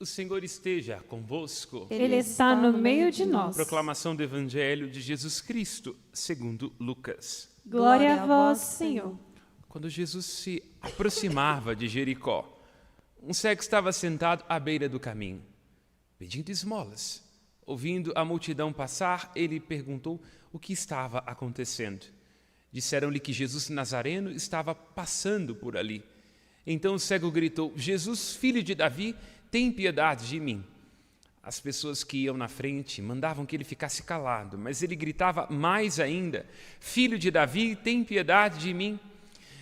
O Senhor esteja convosco. Ele está no meio de nós. Proclamação do Evangelho de Jesus Cristo, segundo Lucas. Glória a vós, Senhor. Quando Jesus se aproximava de Jericó, um cego estava sentado à beira do caminho, pedindo esmolas. Ouvindo a multidão passar, ele perguntou o que estava acontecendo. Disseram-lhe que Jesus Nazareno estava passando por ali. Então o cego gritou: Jesus, filho de Davi, tem piedade de mim. As pessoas que iam na frente mandavam que ele ficasse calado, mas ele gritava mais ainda: Filho de Davi, tem piedade de mim.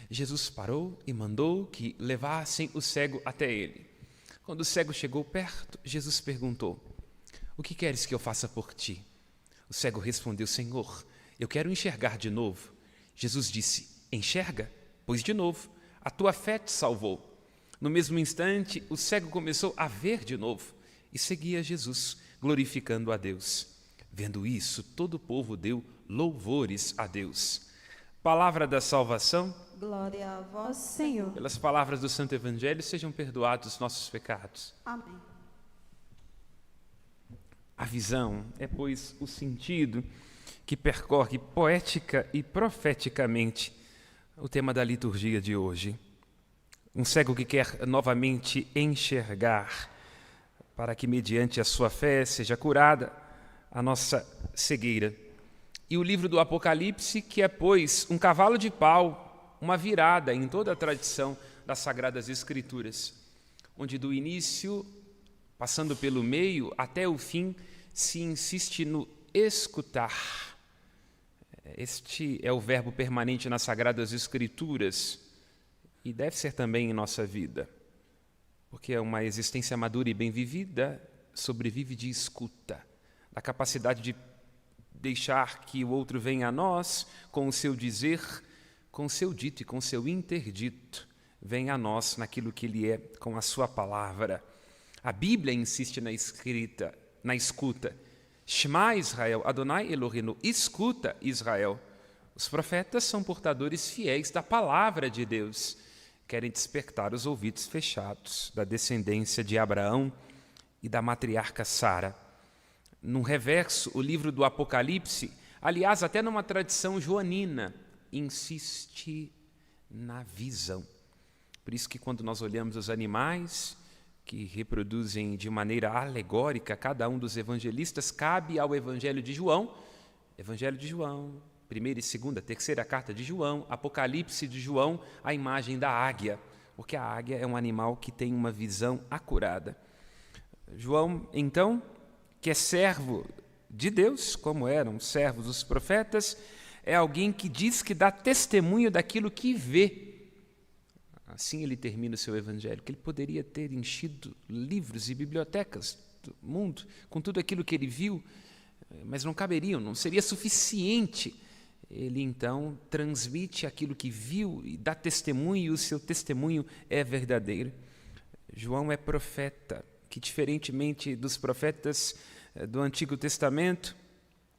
Jesus parou e mandou que levassem o cego até ele. Quando o cego chegou perto, Jesus perguntou: O que queres que eu faça por ti? O cego respondeu: Senhor, eu quero enxergar de novo. Jesus disse: Enxerga, pois de novo, a tua fé te salvou. No mesmo instante, o cego começou a ver de novo e seguia Jesus, glorificando a Deus. Vendo isso, todo o povo deu louvores a Deus. Palavra da salvação. Glória a vós, Senhor. Pelas palavras do Santo Evangelho, sejam perdoados os nossos pecados. Amém. A visão é, pois, o sentido que percorre poética e profeticamente o tema da liturgia de hoje. Um cego que quer novamente enxergar, para que, mediante a sua fé, seja curada a nossa cegueira. E o livro do Apocalipse, que é, pois, um cavalo de pau, uma virada em toda a tradição das Sagradas Escrituras, onde do início, passando pelo meio, até o fim, se insiste no escutar. Este é o verbo permanente nas Sagradas Escrituras e deve ser também em nossa vida, porque é uma existência madura e bem vivida, sobrevive de escuta, da capacidade de deixar que o outro venha a nós com o seu dizer, com o seu dito e com o seu interdito, venha a nós naquilo que ele é com a sua palavra. A Bíblia insiste na escuta. Shema Israel, Adonai Eloheinu, escuta Israel. Os profetas são portadores fiéis da palavra de Deus, querem despertar os ouvidos fechados da descendência de Abraão e da matriarca Sara. No reverso, o livro do Apocalipse, aliás, até numa tradição joanina, insiste na visão. Por isso que quando nós olhamos os animais que reproduzem de maneira alegórica cada um dos evangelistas, cabe ao Evangelho de João, primeira e segunda, terceira carta de João, Apocalipse de João, a imagem da águia, porque a águia é um animal que tem uma visão acurada. João, então, que é servo de Deus, como eram servos os profetas, é alguém que diz que dá testemunho daquilo que vê. Assim ele termina o seu evangelho, que ele poderia ter enchido livros e bibliotecas do mundo com tudo aquilo que ele viu, mas não caberiam, não seria suficiente. Ele então transmite aquilo que viu e dá testemunho, e o seu testemunho é verdadeiro. João é profeta, que diferentemente dos profetas do Antigo Testamento,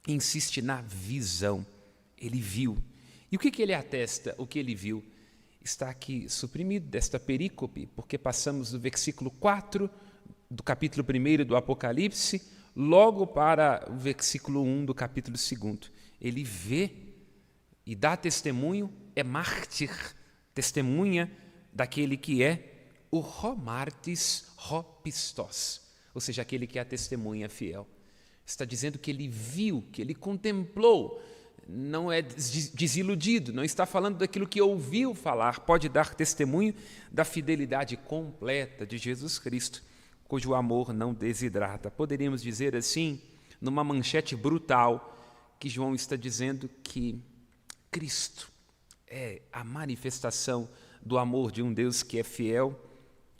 insiste na visão. Ele viu. E o que ele atesta, o que ele viu? Está aqui suprimido desta perícope, porque passamos do versículo 4 do capítulo 1 do Apocalipse, logo para o versículo 1 do capítulo 2. Ele vê e dá testemunho, é mártir, testemunha daquele que é o ho martis, ho pistos, ou seja, aquele que é a testemunha fiel. Está dizendo que ele viu, que ele contemplou, não é desiludido, não está falando daquilo que ouviu falar, pode dar testemunho da fidelidade completa de Jesus Cristo, cujo amor não desidrata. Poderíamos dizer assim, numa manchete brutal, que João está dizendo que Cristo é a manifestação do amor de um Deus que é fiel,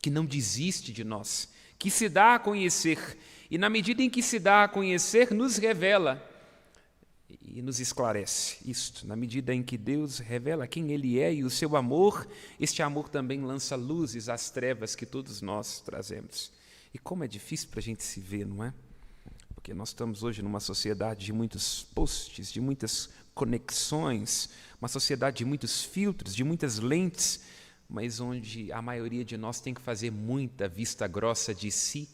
que não desiste de nós, que se dá a conhecer, e na medida em que se dá a conhecer, nos revela e nos esclarece isto. Na medida em que Deus revela quem Ele é e o seu amor, este amor também lança luzes às trevas que todos nós trazemos. E como é difícil para a gente se ver, não é? Porque nós estamos hoje numa sociedade de muitos posts, de muitas conexões, uma sociedade de muitos filtros, de muitas lentes, mas onde a maioria de nós tem que fazer muita vista grossa de si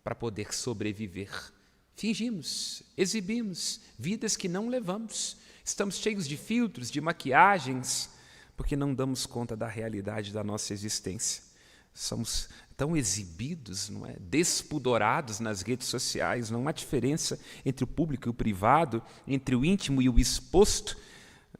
para poder sobreviver. Fingimos, exibimos vidas que não levamos. Estamos cheios de filtros, de maquiagens, porque não damos conta da realidade da nossa existência. Somos tão exibidos, não é? Despudorados nas redes sociais. Não há diferença entre o público e o privado, entre o íntimo e o exposto,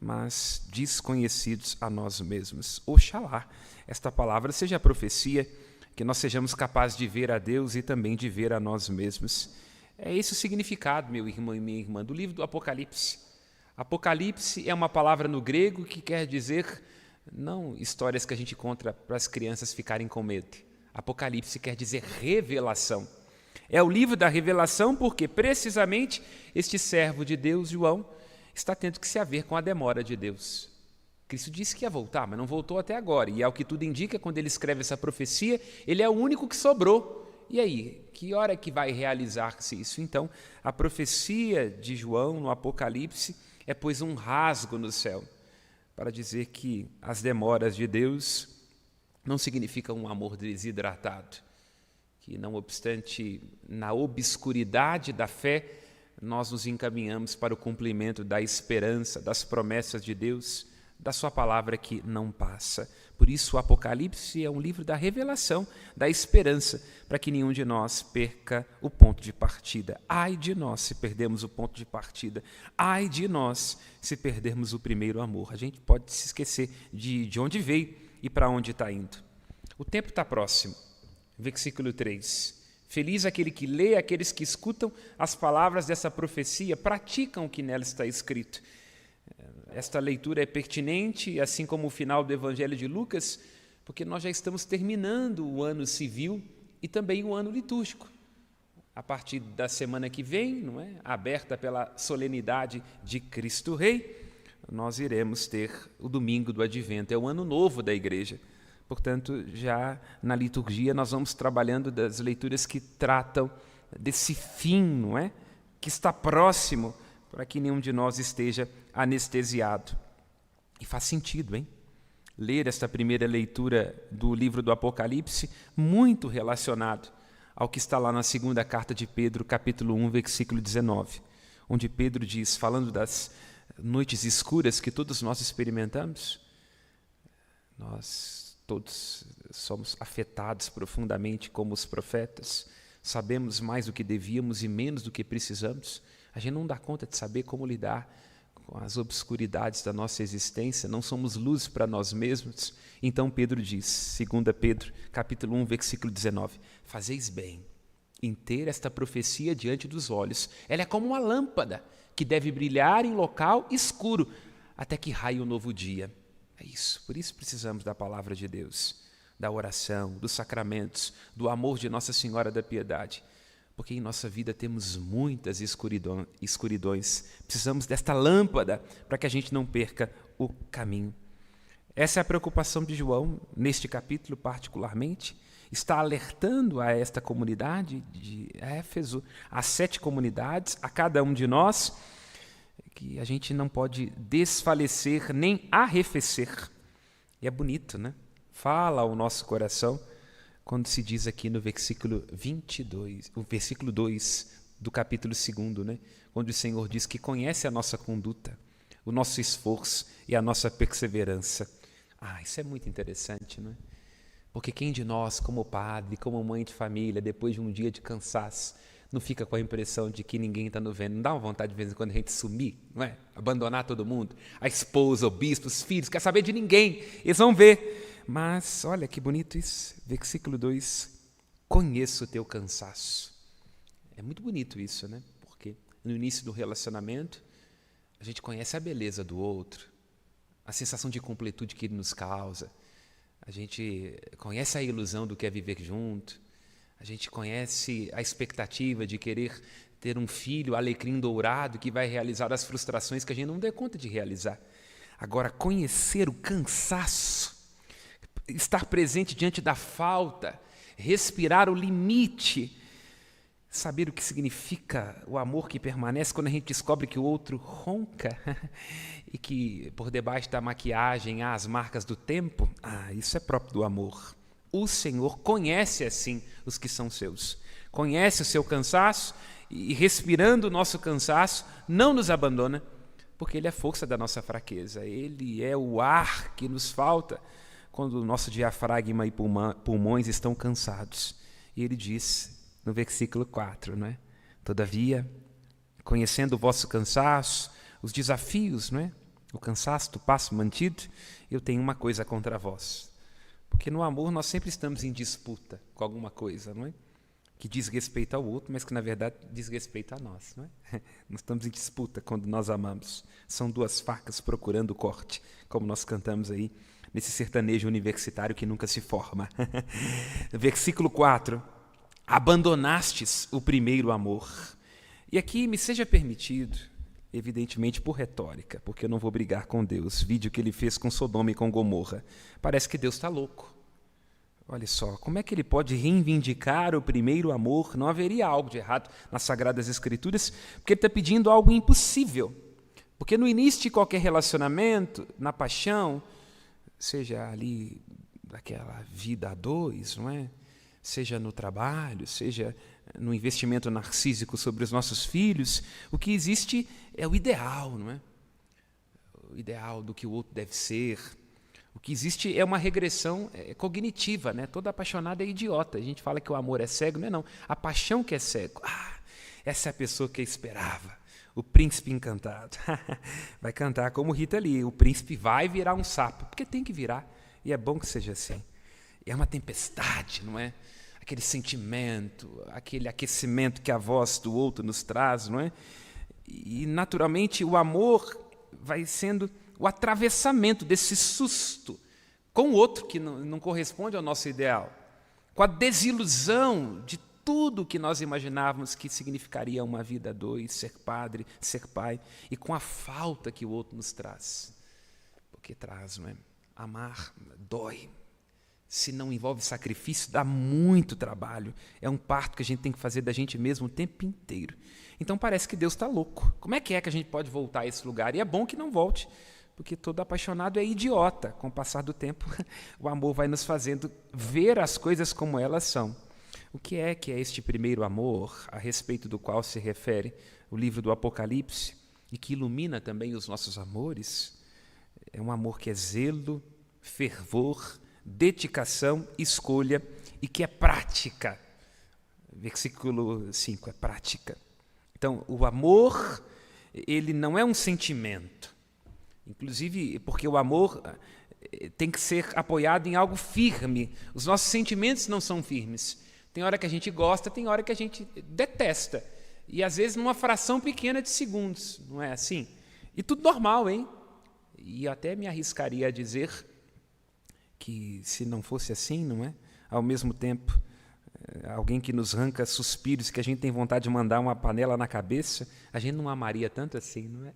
mas desconhecidos a nós mesmos. Oxalá esta palavra seja a profecia, que nós sejamos capazes de ver a Deus e também de ver a nós mesmos. É esse o significado, meu irmão e minha irmã, do livro do Apocalipse. Apocalipse é uma palavra no grego que quer dizer não histórias que a gente conta para as crianças ficarem com medo. Apocalipse quer dizer revelação. É o livro da revelação porque, precisamente, este servo de Deus, João, está tendo que se haver com a demora de Deus. Cristo disse que ia voltar, mas não voltou até agora. E ao que tudo indica, quando ele escreve essa profecia, ele é o único que sobrou. E aí, que hora que vai realizar-se isso? Então, a profecia de João no Apocalipse é, pois, um rasgo no céu, para dizer que as demoras de Deus não significam um amor desidratado, que, não obstante, na obscuridade da fé, nós nos encaminhamos para o cumprimento da esperança, das promessas de Deus, da sua palavra que não passa. Por isso, o Apocalipse é um livro da revelação, da esperança, para que nenhum de nós perca o ponto de partida. Ai de nós se perdermos o ponto de partida. Ai de nós se perdermos o primeiro amor. A gente pode se esquecer de onde veio e para onde está indo. O tempo está próximo. Versículo 3. Feliz aquele que lê, aqueles que escutam as palavras dessa profecia, praticam o que nela está escrito. Esta leitura é pertinente, assim como o final do Evangelho de Lucas, porque nós já estamos terminando o ano civil e também o ano litúrgico. A partir da semana que vem, não é? Aberta pela solenidade de Cristo Rei, nós iremos ter o domingo do Advento, é o ano novo da igreja. Portanto, já na liturgia nós vamos trabalhando das leituras que tratam desse fim, não é? Que está próximo, para que nenhum de nós esteja anestesiado. E faz sentido, hein? Ler esta primeira leitura do livro do Apocalipse, muito relacionado ao que está lá na segunda carta de Pedro, capítulo 1, versículo 19, onde Pedro diz, falando das noites escuras que todos nós experimentamos, nós todos somos afetados profundamente como os profetas, sabemos mais do que devíamos e menos do que precisamos. A gente não dá conta de saber como lidar com as obscuridades da nossa existência, não somos luz para nós mesmos. Então Pedro diz, 2 Pedro, capítulo 1, versículo 19, fazeis bem em ter esta profecia diante dos olhos. Ela é como uma lâmpada que deve brilhar em local escuro até que raie o novo dia. É isso, por isso precisamos da palavra de Deus, da oração, dos sacramentos, do amor de Nossa Senhora da Piedade. Porque em nossa vida temos muitas escuridões. Precisamos desta lâmpada para que a gente não perca o caminho. Essa é a preocupação de João, neste capítulo particularmente. Está alertando a esta comunidade de Éfeso, às 7 comunidades, a cada um de nós, que a gente não pode desfalecer nem arrefecer. E é bonito, né? Fala ao nosso coração, quando se diz aqui no versículo 22, o versículo 2 do capítulo 2, né? Onde o Senhor diz que conhece a nossa conduta, o nosso esforço e a nossa perseverança. Isso é muito interessante, não é? Porque quem de nós, como padre, como mãe de família, depois de um dia de cansaço, não fica com a impressão de que ninguém está nos vendo? Não dá uma vontade de vez em quando a gente sumir, não é? Abandonar todo mundo? A esposa, o bispo, os filhos, quer saber de ninguém, eles vão ver. Mas, olha que bonito isso, versículo 2, conheço o teu cansaço. É muito bonito isso, né? Porque no início do relacionamento, a gente conhece a beleza do outro, a sensação de completude que ele nos causa, a gente conhece a ilusão do que é viver junto, a gente conhece a expectativa de querer ter um filho alecrim dourado que vai realizar as frustrações que a gente não dê conta de realizar. Agora, conhecer o cansaço, estar presente diante da falta, respirar o limite, saber o que significa o amor que permanece quando a gente descobre que o outro ronca e que por debaixo da maquiagem há as marcas do tempo. Isso é próprio do amor. O Senhor conhece assim os que são seus. conhece o seu cansaço e, respirando o nosso cansaço, não nos abandona, porque Ele é a força da nossa fraqueza. Ele é o ar que nos falta quando o nosso diafragma e pulmões estão cansados. E Ele diz no versículo 4, não é? Todavia, conhecendo o vosso cansaço, os desafios, não é? O cansaço do passo mantido, eu tenho uma coisa contra vós. Porque no amor nós sempre estamos em disputa com alguma coisa, não é? Que diz respeito ao outro, mas que na verdade diz respeito a nós, não é? Nós estamos em disputa quando nós amamos. São duas facas procurando o corte, como nós cantamos aí nesse sertanejo universitário que nunca se forma. Versículo 4. Abandonastes o primeiro amor. E aqui me seja permitido, evidentemente por retórica, porque eu não vou brigar com Deus. Vídeo que Ele fez com Sodoma e com Gomorra. Parece que Deus está louco. Olha só, como é que Ele pode reivindicar o primeiro amor? Não haveria algo de errado nas Sagradas Escrituras, porque Ele está pedindo algo impossível. Porque no início de qualquer relacionamento, na paixão, seja ali daquela vida a dois, não é? Seja no trabalho, seja no investimento narcísico sobre os nossos filhos, o que existe é o ideal, não é? O ideal do que o outro deve ser. O que existe é uma regressão cognitiva, né? Todo apaixonado é idiota. A gente fala que o amor é cego, não é não. A paixão que é cego. Essa é a pessoa que eu esperava. O príncipe encantado. Vai cantar como Rita Lee. O príncipe vai virar um sapo, porque tem que virar. E é bom que seja assim. É uma tempestade, não é? Aquele sentimento, aquele aquecimento que a voz do outro nos traz, não é? E, naturalmente, o amor vai sendo o atravessamento desse susto com o outro que não corresponde ao nosso ideal, com a desilusão de tudo que nós imaginávamos que significaria uma vida a dois, ser padre, ser pai, e com a falta que o outro nos traz. Porque traz, não é? Amar dói. Se não envolve sacrifício, dá muito trabalho. É um parto que a gente tem que fazer da gente mesmo o tempo inteiro. Então parece que Deus está louco. Como é que a gente pode voltar a esse lugar? E é bom que não volte, porque todo apaixonado é idiota. Com o passar do tempo, o amor vai nos fazendo ver as coisas como elas são. O que é este primeiro amor, a respeito do qual se refere o livro do Apocalipse, e que ilumina também os nossos amores? É um amor que é zelo, fervor, dedicação, escolha e que é prática. Versículo 5, é prática. Então, o amor, ele não é um sentimento. Inclusive, porque o amor tem que ser apoiado em algo firme. Os nossos sentimentos não são firmes. Tem hora que a gente gosta, tem hora que a gente detesta. E às vezes numa fração pequena de segundos, não é assim? E tudo normal, hein? E até me arriscaria a dizer que se não fosse assim, não é? Ao mesmo tempo, alguém que nos arranca suspiros, que a gente tem vontade de mandar uma panela na cabeça, a gente não amaria tanto assim, não é?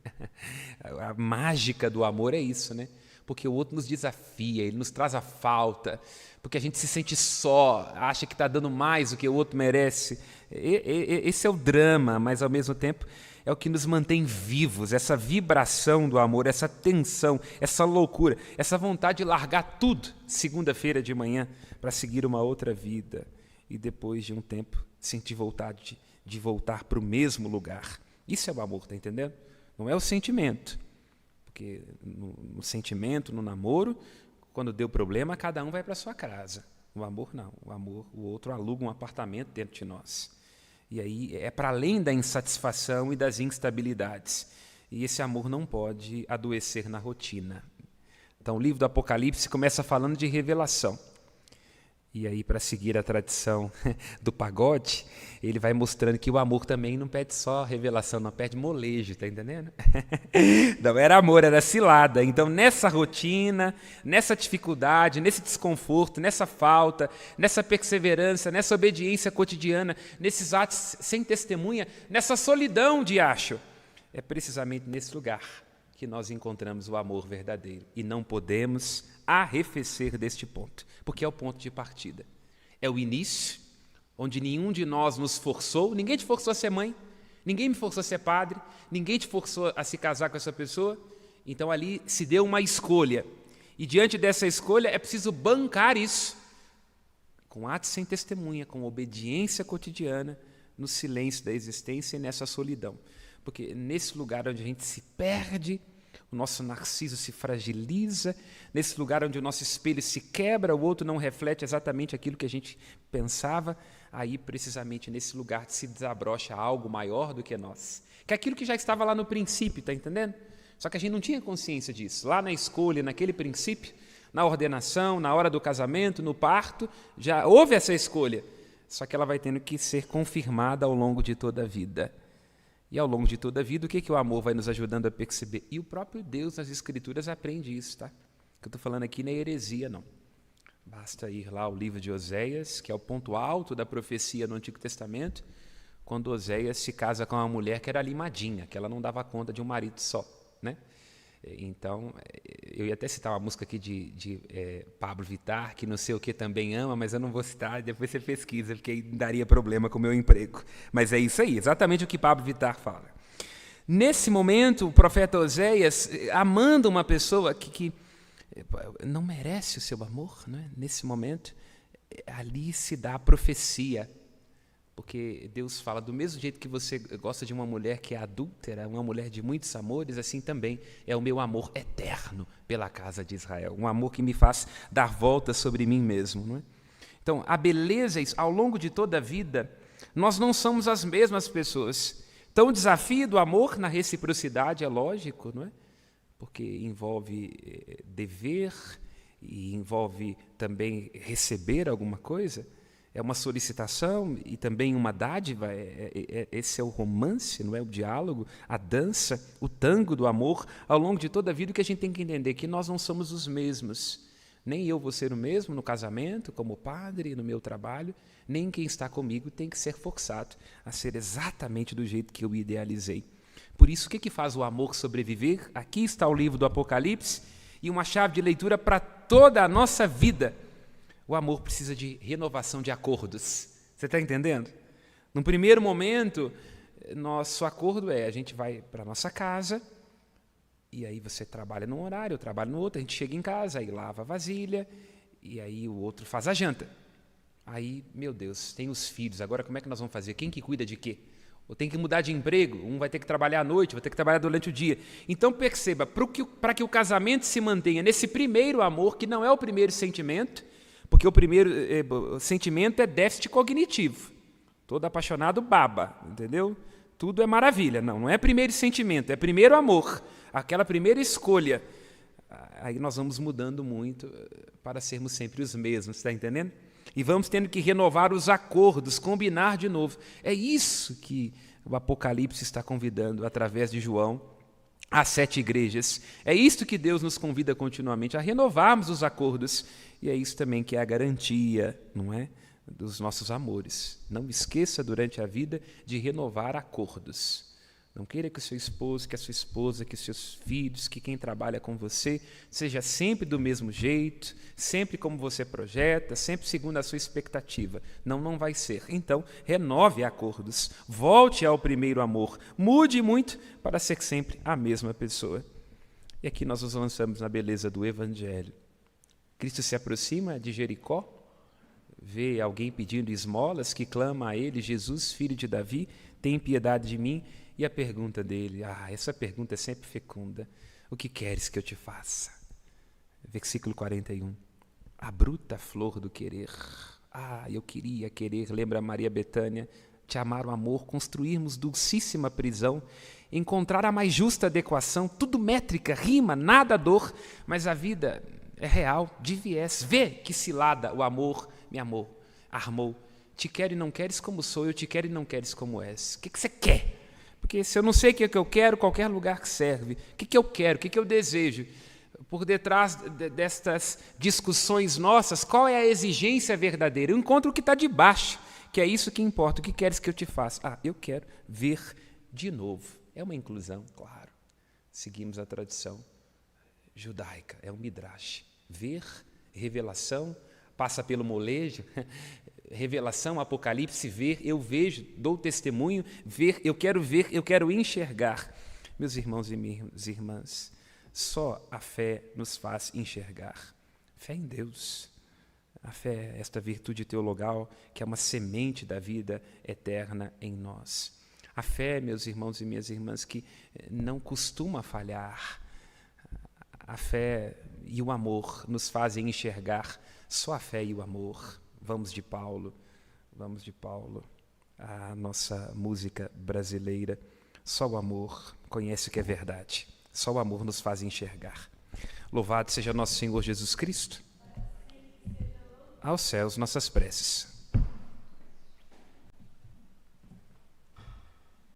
A mágica do amor é isso, né? Porque o outro nos desafia, ele nos traz a falta, porque a gente se sente só, acha que está dando mais do que o outro merece. Esse é o drama, mas ao mesmo tempo é o que nos mantém vivos, essa vibração do amor, essa tensão, essa loucura, essa vontade de largar tudo segunda-feira de manhã para seguir uma outra vida e depois de um tempo sentir vontade de voltar para o mesmo lugar. Isso é o amor, está entendendo? Não é o sentimento, porque no sentimento, no namoro, quando deu problema, cada um vai para a sua casa. O amor não, o amor, o outro aluga um apartamento dentro de nós. E aí é para além da insatisfação e das instabilidades. E esse amor não pode adoecer na rotina. Então o livro do Apocalipse começa falando de revelação. E aí, para seguir a tradição do pagode, ele vai mostrando que o amor também não pede só revelação, não pede molejo, tá entendendo? Não era amor, era cilada. Então, nessa rotina, nessa dificuldade, nesse desconforto, nessa falta, nessa perseverança, nessa obediência cotidiana, nesses atos sem testemunha, nessa solidão de acho, é precisamente nesse lugar que nós encontramos o amor verdadeiro. E não podemos arrefecer deste ponto, porque é o ponto de partida. É o início, onde nenhum de nós nos forçou, ninguém te forçou a ser mãe, ninguém me forçou a ser padre, ninguém te forçou a se casar com essa pessoa. Então ali se deu uma escolha. E diante dessa escolha é preciso bancar isso. com atos sem testemunha, com obediência cotidiana, no silêncio da existência e nessa solidão. Porque nesse lugar onde a gente se perde, o nosso narciso se fragiliza, nesse lugar onde o nosso espelho se quebra, o outro não reflete exatamente aquilo que a gente pensava, aí precisamente nesse lugar se desabrocha algo maior do que nós. Que é aquilo que já estava lá no princípio, está entendendo? Só que a gente não tinha consciência disso. Lá na escolha, naquele princípio, na ordenação, na hora do casamento, no parto, já houve essa escolha. Só que ela vai tendo que ser confirmada ao longo de toda a vida. E ao longo de toda a vida, o que o amor vai nos ajudando a perceber? E o próprio Deus nas Escrituras aprende isso, tá? O que eu estou falando aqui não é heresia, não. Basta ir lá ao livro de Oséias, que é o ponto alto da profecia no Antigo Testamento, quando Oséias se casa com uma mulher que era limadinha, que ela não dava conta de um marido só, né? Então, eu ia até citar uma música aqui de Pablo Vittar, que não sei o que também ama, mas eu não vou citar, depois você pesquisa, porque aí daria problema com o meu emprego. Mas é isso aí, exatamente o que Pablo Vittar fala. Nesse momento, o profeta Oséias, amando uma pessoa que não merece o seu amor, né? Nesse momento, ali se dá a profecia. Porque Deus fala, do mesmo jeito que você gosta de uma mulher que é adúltera, uma mulher de muitos amores, assim também é o meu amor eterno pela casa de Israel. Um amor que me faz dar volta sobre mim mesmo. Não é? Então, a beleza é isso. Ao longo de toda a vida, nós não somos as mesmas pessoas. Então, o desafio do amor na reciprocidade é lógico, não é? Porque envolve dever e envolve também receber alguma coisa. É uma solicitação e também uma dádiva, esse é o romance, não é? O diálogo, a dança, o tango do amor, ao longo de toda a vida, o que a gente tem que entender é que nós não somos os mesmos. Nem eu vou ser o mesmo no casamento, como padre, no meu trabalho, nem quem está comigo tem que ser forçado a ser exatamente do jeito que eu idealizei. Por isso, o que faz o amor sobreviver? Aqui está o livro do Apocalipse e uma chave de leitura para toda a nossa vida. O amor precisa de renovação de acordos. Você está entendendo? Num primeiro momento, nosso acordo a gente vai para a nossa casa, e aí você trabalha num horário, eu trabalho no outro, a gente chega em casa, aí lava a vasilha, e aí o outro faz a janta. Aí, meu Deus, tem os filhos, agora como é que nós vamos fazer? Quem que cuida de quê? Ou tem que mudar de emprego, um vai ter que trabalhar à noite, vai ter que trabalhar durante o dia. Então perceba, para que o casamento se mantenha nesse primeiro amor, que não é o primeiro sentimento, porque o primeiro sentimento é déficit cognitivo. Todo apaixonado baba, entendeu? Tudo é maravilha. Não é primeiro sentimento, é primeiro amor. Aquela primeira escolha. Aí nós vamos mudando muito para sermos sempre os mesmos, está entendendo? E vamos tendo que renovar os acordos, combinar de novo. É isso que o Apocalipse está convidando através de João às 7 igrejas. É isto que Deus nos convida continuamente, a renovarmos os acordos. E é isso também que é a garantia, não é, dos nossos amores. Não esqueça durante a vida de renovar acordos. Não queira que o seu esposo, que a sua esposa, que os seus filhos, que quem trabalha com você, seja sempre do mesmo jeito, sempre como você projeta, sempre segundo a sua expectativa. Não vai ser. Então, renove acordos, volte ao primeiro amor, mude muito para ser sempre a mesma pessoa. E aqui nós nos lançamos na beleza do Evangelho. Cristo se aproxima de Jericó, vê alguém pedindo esmolas, que clama a ele, Jesus, filho de Davi, tem piedade de mim. E a pergunta dele, essa pergunta é sempre fecunda. O que queres que eu te faça? Versículo 41. A bruta flor do querer. Eu queria querer, lembra Maria Bethânia, te amar o amor, construirmos dulcíssima prisão, encontrar a mais justa adequação, tudo métrica, rima, nada dor, mas a vida é real, de viés. Vê que cilada o amor me amou, armou. Te quero e não queres como sou, eu te quero e não queres como és. O que você quer? Porque se eu não sei o que é que eu quero, qualquer lugar que serve. O que eu quero, o que eu desejo? Por detrás destas discussões nossas, qual é a exigência verdadeira? Eu encontro o que está debaixo, que é isso que importa. O que queres que eu te faça? Eu quero ver de novo. É uma inclusão, claro. Seguimos a tradição judaica, é um midrash. Ver, revelação, passa pelo molejo, revelação, apocalipse, ver, eu vejo, dou testemunho, ver, eu quero enxergar. Meus irmãos e minhas irmãs, só a fé nos faz enxergar. Fé em Deus. A fé é esta virtude teologal que é uma semente da vida eterna em nós. A fé, meus irmãos e minhas irmãs, que não costuma falhar. A fé e o amor nos fazem enxergar só a fé e o amor. Vamos de Paulo, a nossa música brasileira. Só o amor conhece o que é verdade. Só o amor nos faz enxergar. Louvado seja nosso Senhor Jesus Cristo. Aos céus, nossas preces.